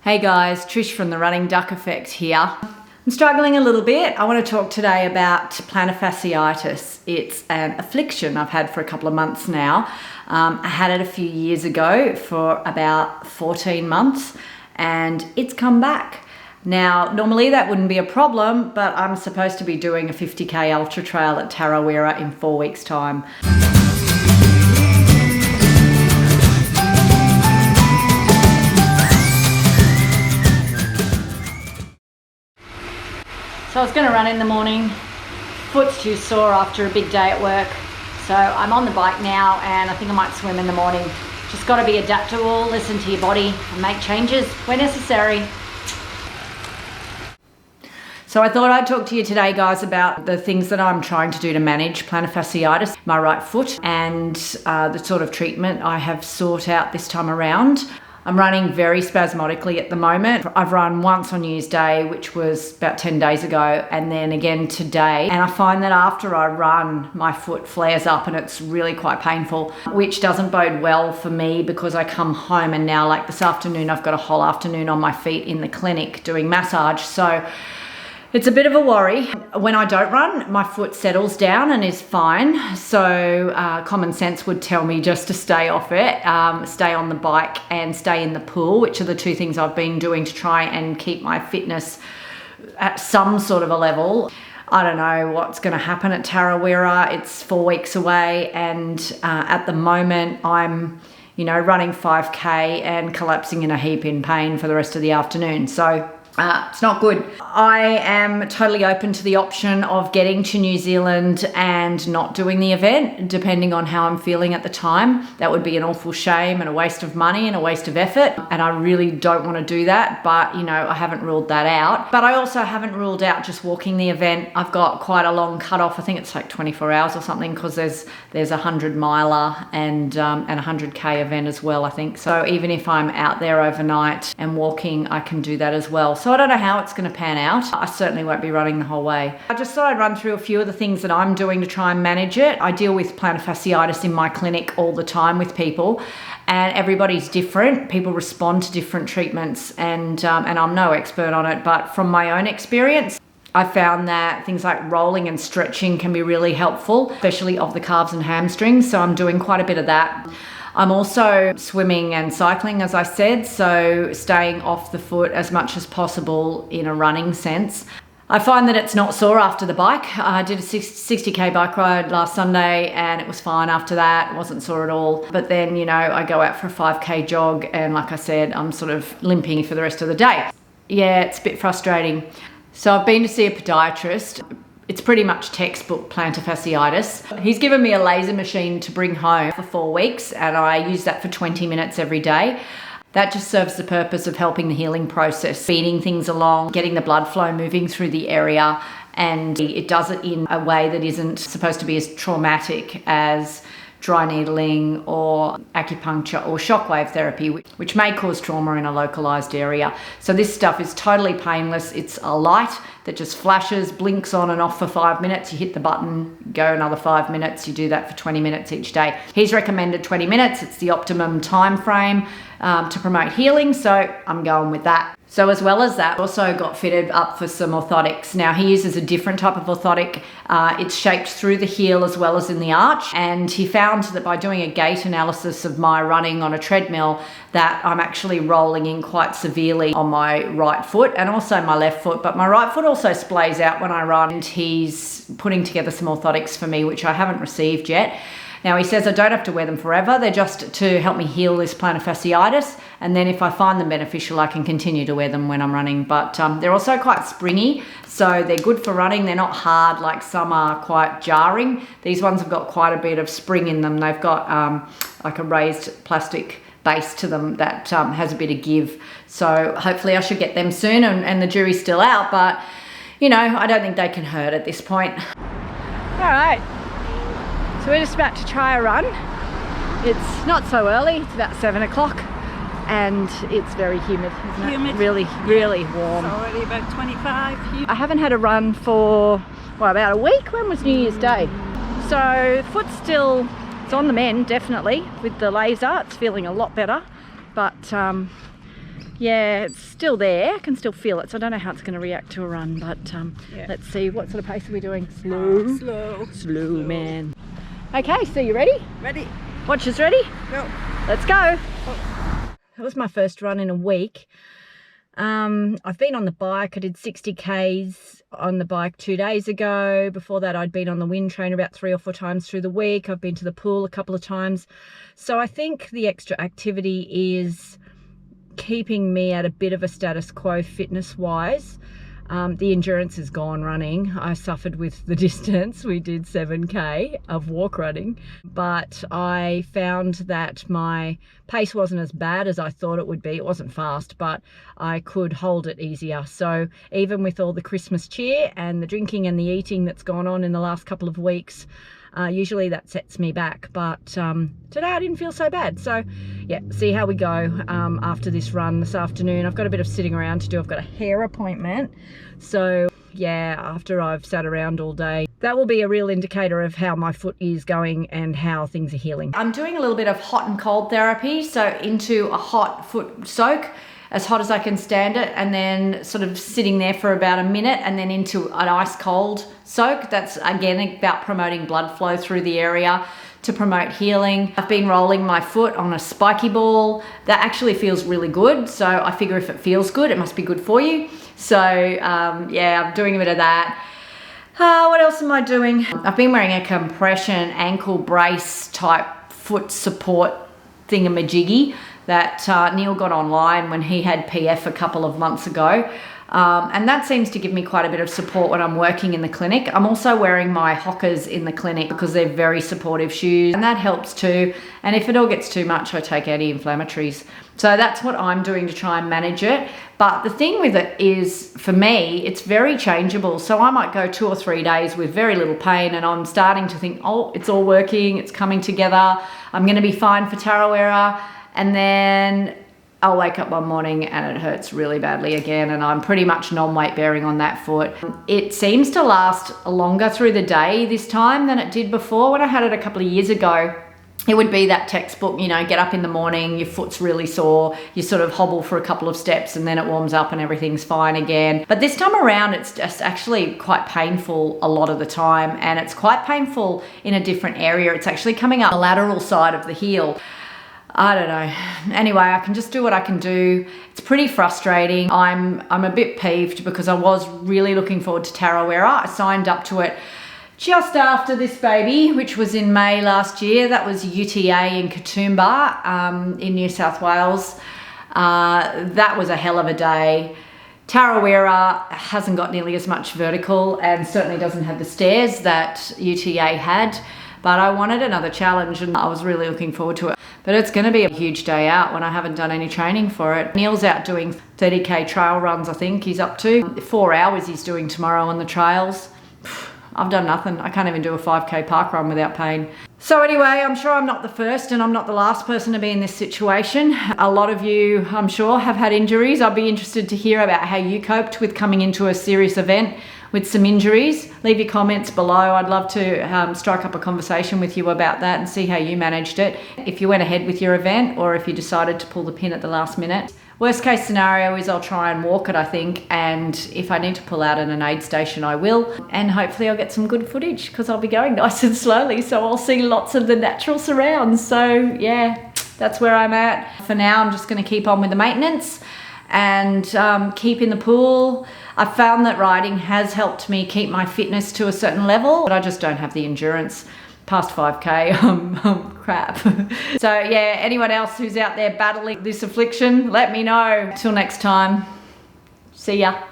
Hey guys, Trish from the Running Duck Effect here. I'm struggling a little bit. I want to talk today about plantar fasciitis. It's an affliction I've had for a couple of months now. I had it a few years ago for about 14 months and it's come back. Now, normally that wouldn't be a problem, but I'm supposed to be doing a 50k ultra trail at Tarawera in 4 weeks' time. So I was going to run in the morning, foot's too sore after a big day at work, so I'm on the bike now and I think I might swim in the morning. Just got to be adaptable, listen to your body and make changes where necessary. So I thought I'd talk to you today, guys, about the things that I'm trying to do to manage plantar fasciitis, my right foot, and the sort of treatment I have sought out this time around. I'm running very spasmodically at the moment. I've run once on New Year's Day, which was about 10 days ago, and then again today. And I find that after I run, my foot flares up and it's really quite painful, which doesn't bode well for me because I come home and now, like this afternoon, I've got a whole afternoon on my feet in the clinic doing massage. So it's a bit of a worry. When I don't run, my foot settles down and is fine. So common sense would tell me just to stay off it, stay on the bike and stay in the pool, which are the two things I've been doing to try and keep my fitness at some sort of a level. I don't know what's going to happen at Tarawera. It's 4 weeks away and at the moment I'm running 5k and collapsing in a heap in pain for the rest of the afternoon. So it's not good. I am totally open to the option of getting to New Zealand and not doing the event, depending on how I'm feeling at the time. That would be an awful shame and a waste of money and a waste of effort. And I really don't want to do that, but I haven't ruled that out. But I also haven't ruled out just walking the event. I've got quite a long cutoff. I think it's like 24 hours or something because there's a 100-miler and a 100k event as well, I think. So even if I'm out there overnight and walking, I can do that as well. So I don't know how it's going to pan out. I certainly won't be running the whole way. I just thought I'd run through a few of the things that I'm doing to try and manage it. I deal with plantar fasciitis in my clinic all the time with people and everybody's different. People respond to different treatments and I'm no expert on it, but from my own experience, I found that things like rolling and stretching can be really helpful, especially of the calves and hamstrings. So I'm doing quite a bit of that. I'm also swimming and cycling, as I said, so staying off the foot as much as possible in a running sense. I find that it's not sore after the bike. I did a 60k bike ride last Sunday and it was fine after that. It wasn't sore at all. But then, I go out for a 5k jog and like I said, I'm sort of limping for the rest of the day. Yeah, it's a bit frustrating. So I've been to see a podiatrist. It's pretty much textbook plantar fasciitis. He's given me a laser machine to bring home for 4 weeks and I use that for 20 minutes every day. That just serves the purpose of helping the healing process, feeding things along, getting the blood flow moving through the area, and it does it in a way that isn't supposed to be as traumatic as dry needling or acupuncture or shockwave therapy, which may cause trauma in a localized area. So this stuff is totally painless. It's a light that just flashes, blinks on and off for 5 minutes. You hit the button, go another 5 minutes. You do that for 20 minutes each day. He's recommended 20 minutes. It's the optimum time frame to promote healing. So I'm going with that. So as well as that, also got fitted up for some orthotics. Now he uses a different type of orthotic. It's shaped through the heel as well as in the arch. And he found that by doing a gait analysis of my running on a treadmill, that I'm actually rolling in quite severely on my right foot and also my left foot. But my right foot also splays out when I run. And he's putting together some orthotics for me, which I haven't received yet. Now he says I don't have to wear them forever. They're just to help me heal this plantar fasciitis. And then if I find them beneficial, I can continue to wear them when I'm running. But they're also quite springy. So they're good for running. They're not hard like some are quite jarring. These ones have got quite a bit of spring in them. They've got like a raised plastic base to them that has a bit of give. So hopefully I should get them soon and the jury's still out. But, I don't think they can hurt at this point. All right. So we're just about to try a run. It's not so early, it's about 7 o'clock and it's very humid, isn't it? Humid. Really, really warm. It's already about 25. I haven't had a run for, about a week. When was New Year's Day? So foot's still, it's on the mend, definitely. With the laser, it's feeling a lot better. But Yeah, it's still there. I can still feel it, so I don't know how it's going to react to a run, but let's see. What sort of pace are we doing? Slow, man. Okay, so you ready? Ready. Watchers ready? Go. Let's go. That was my first run in a week. I've been on the bike. I did 60 Ks on the bike 2 days ago. Before that, I'd been on the wind trainer about 3 or 4 times through the week. I've been to the pool a couple of times. So I think the extra activity is keeping me at a bit of a status quo fitness-wise. The endurance is gone running. I suffered with the distance. We did 7K of walk running, but I found that my pace wasn't as bad as I thought it would be. It wasn't fast, but I could hold it easier. So even with all the Christmas cheer and the drinking and the eating that's gone on in the last couple of weeks, usually that sets me back, but today I didn't feel so bad. So yeah, see how we go after this run this afternoon. I've got a bit of sitting around to do. I've got a hair appointment, so yeah, after I've sat around all day, that will be a real indicator of how my foot is going and how things are healing. I'm doing a little bit of hot and cold therapy, so into a hot foot soak, as hot as I can stand it, and then sort of sitting there for about a minute, and then into an ice cold soak. That's again about promoting blood flow through the area to promote healing. I've been rolling my foot on a spiky ball. That actually feels really good. So I figure if it feels good, it must be good for you. So yeah, I'm doing a bit of that. What else am I doing? I've been wearing a compression ankle brace type foot support thingamajiggy that Neil got online when he had PF a couple of months ago. And that seems to give me quite a bit of support when I'm working in the clinic. I'm also wearing my Hockers in the clinic because they're very supportive shoes, and that helps too. And if it all gets too much, I take anti-inflammatories. So that's what I'm doing to try and manage it. But the thing with it is, for me, it's very changeable. So I might go 2 or 3 days with very little pain, and I'm starting to think, oh, it's all working, it's coming together, I'm going to be fine for Tarawera. And then I'll wake up one morning and it hurts really badly again, and I'm pretty much non-weight bearing on that foot. It seems to last longer through the day this time than it did before. When I had it a couple of years ago, it would be that textbook, you know, get up in the morning, your foot's really sore, you sort of hobble for a couple of steps and then it warms up and everything's fine again. But this time around, it's just actually quite painful a lot of the time, and it's quite painful in a different area. It's actually coming up the lateral side of the heel. I don't know. Anyway, I can just do what I can do. It's pretty frustrating. I'm a bit peeved because I was really looking forward to Tarawera. I signed up to it just after this baby, which was in May last year. That was UTA in Katoomba in New South Wales. That was a hell of a day. Tarawera hasn't got nearly as much vertical and certainly doesn't have the stairs that UTA had. But I wanted another challenge and I was really looking forward to it. But it's going to be a huge day out when I haven't done any training for it. Neil's out doing 30K trail runs, I think he's up to. 4 hours he's doing tomorrow on the trails. I've done nothing. I can't even do a 5K park run without pain. So anyway, I'm sure I'm not the first and I'm not the last person to be in this situation. A lot of you, I'm sure, have had injuries. I'd be interested to hear about how you coped with coming into a serious event with some injuries. Leave your comments below. I'd love to strike up a conversation with you about that and see how you managed it. If you went ahead with your event or if you decided to pull the pin at the last minute. Worst case scenario is I'll try and walk it, I think, and if I need to pull out at an aid station, I will. And hopefully I'll get some good footage because I'll be going nice and slowly, so I'll see lots of the natural surrounds. So yeah, that's where I'm at. For now, I'm just going to keep on with the maintenance and keep in the pool. I've found that riding has helped me keep my fitness to a certain level, but I just don't have the endurance. Past 5K, crap. So yeah, anyone else who's out there battling this affliction, let me know. Till next time, see ya.